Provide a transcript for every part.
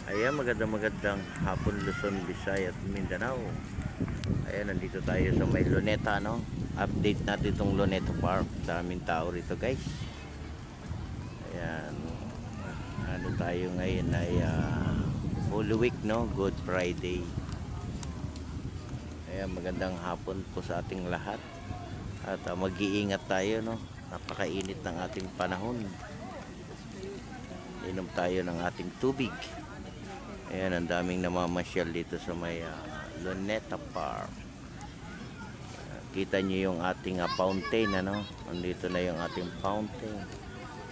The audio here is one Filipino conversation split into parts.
Ayan, magandang hapon Luzon, Visayas at Mindanao. Ayan, nandito tayo sa may Luneta, no? Update natin itong Luneta Park. Daming tao rito, guys. Ayan. Ano tayo ngayon ay Holy Week, no? Good Friday. Ayan, magandang hapon po sa ating lahat. At mag-iingat tayo, no? Napakainit ng ating panahon. Inom tayo ng ating tubig. Ayan, ang daming namamasyal dito sa may Luneta Park. Kita nyo yung ating fountain, ano? Nandito na yung ating fountain.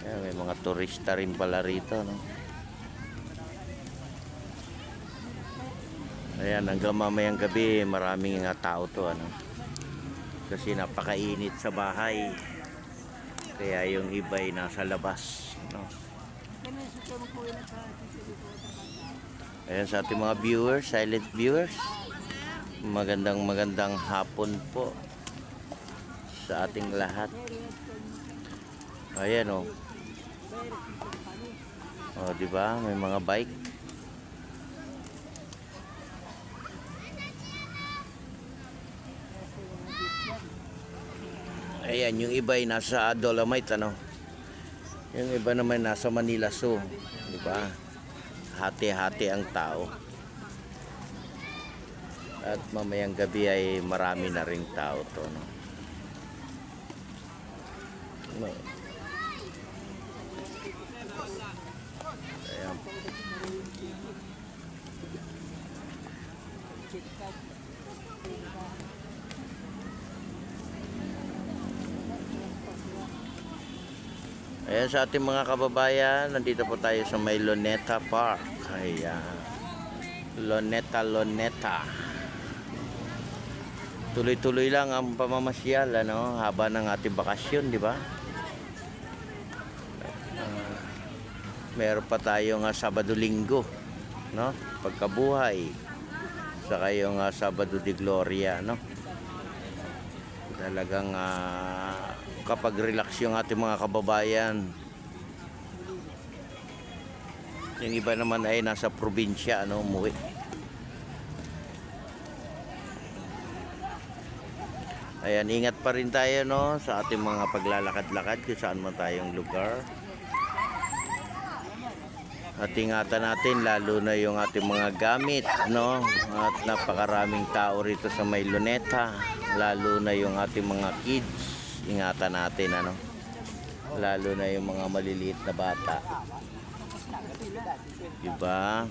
Ayan, may mga turista rin pala rito, no? Ayan, hanggang mamayang gabi, maraming tao to, ano? Kasi napakainit sa bahay. Kaya yung iba'y nasa labas, no? Ayan sa ating mga viewers, silent viewers. Magandang hapon po sa ating lahat. Ayan oh. Oh, di ba? May mga bike. Ayan, yung iba ay nasa Dolomite, ano? Yung iba naman nasa Manila Zoo, di ba? Hati-hati ang tao. At mamayang gabi ay marami na ring tao to, no? Ayan. Ayan sa ating mga kababayan, nandito po tayo sa may Luneta Park. Ayan. Luneta. Tuloy-tuloy lang ang pamamasyal, ano, haba ng ating bakasyon, di ba? Meron pa tayong Sabado-Linggo, no? Pagkabuhay. Saka yung Sabado de Gloria, no? Talagang kapag relax yung ating mga kababayan. Yung iba naman ay nasa probinsya, ano, umuwi. Ayan, ingat pa rin tayo, no, sa ating mga paglalakad-lakad kung saan man tayong lugar. At ingatan natin lalo na yung ating mga gamit, no? At napakaraming tao rito sa may Luneta, lalo na yung ating mga kids. Ingatan natin, ano? Lalo na yung mga maliliit na bata. Diba?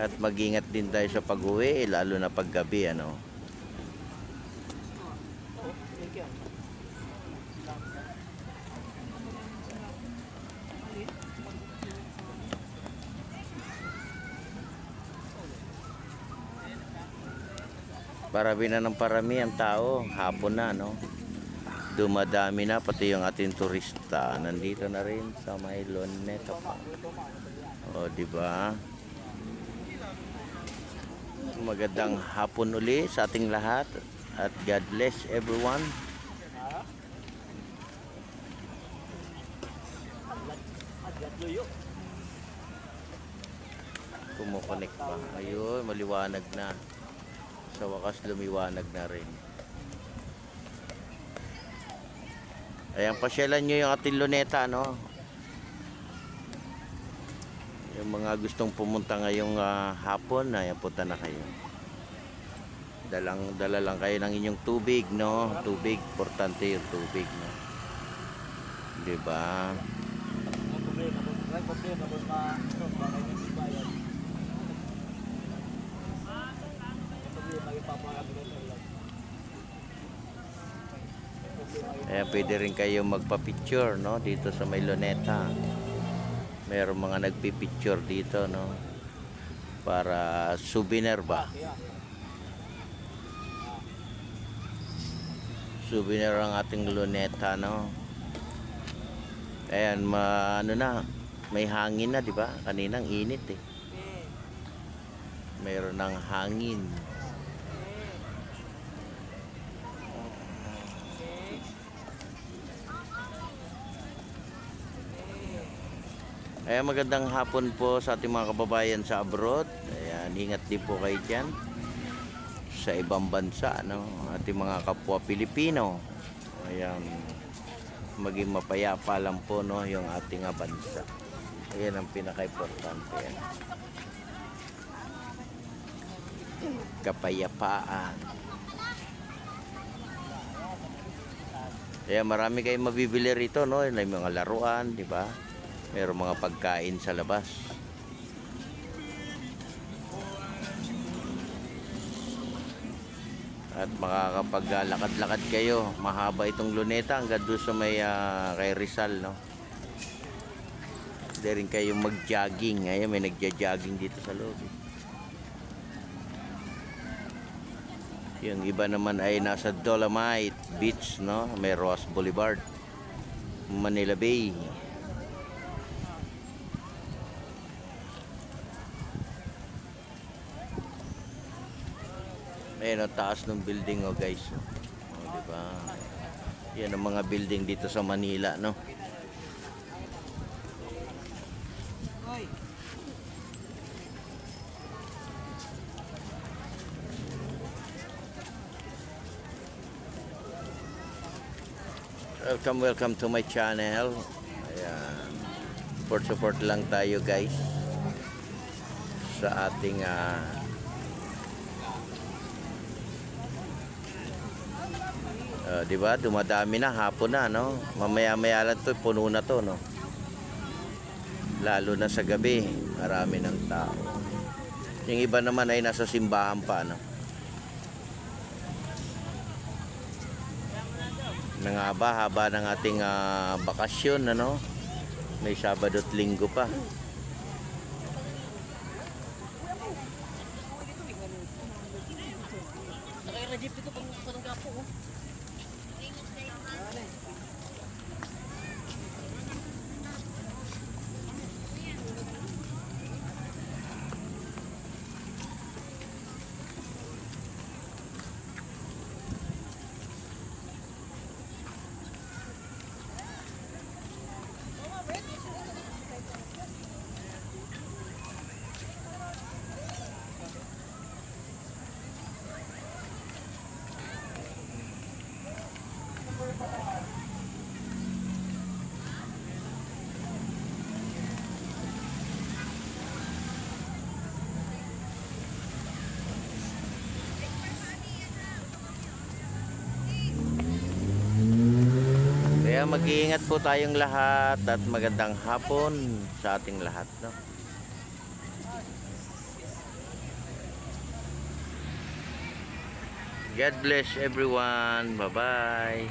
At mag-ingat din tayo sa pag-uwi, lalo na paggabi, ano? Parami na ng parami ang tao, hapon na, no? Dumadami na, pati yung ating turista nandito na rin sa may Luneta pa. O, diba? Magandang hapon uli sa ating lahat at God bless everyone. Kumukonek pa. Ayun, maliwanag na. Sa wakas lumiwanag na rin. Ayan, pasyalan nyo yung ating Luneta, no? Yung mga gustong pumunta ngayong hapon, ayan, punta na kayo. Dala lang kayo ng inyong tubig, no? Tubig, importante yung tubig, no? Diba? Ayan, pwede rin kayo magpa-picture, no? Dito sa may Luneta. Mayroong mga nagpi-picture dito, no? Para souvenir ba? Souvenir ang ating Luneta, no? Ayan, ano na, may hangin na, di ba? Kaninang init eh. Mayroon ng hangin. Ayan, magandang hapon po sa ating mga kababayan sa abroad. Ayan, ingat din po kayo dyan sa ibang bansa, no? Ating mga kapwa Pilipino. Ayan, maging mapayapa lang po, no, yung ating bansa. Ayan ang pinaka-importante. Yan. Kapayapaan. Ayan, marami kayong mabibili rito, no? May mga laruan, di ba? Mayroong mga pagkain sa labas. At makakapaglakad-lakad kayo. Mahaba itong Luneta hanggang doon sa may kay Rizal, no? Pwede rin kayong mag-jogging. Ayan, may nagja-jogging dito sa loob. Yung iba naman ay nasa Dolomite Beach, no? May Ross Boulevard, Manila Bay. Ayan ang taas ng building, oh guys. Oh, diba? Yan ang mga building dito sa Manila, no? Welcome to my channel. Ayan. Support lang tayo, guys, sa ating di ba? Dumadami na, hapon na, no? Mamaya-maya lang to, puno na to, no? Lalo na sa gabi, marami ng tao. Yung iba naman ay nasa simbahan pa, no? Haba ng ating bakasyon, ano? May Sabado at Linggo pa. Naka-jeep dito pang gapo, oh. Kaya mag-iingat po tayong lahat at magandang hapon sa ating lahat, no? God bless everyone. Bye-bye.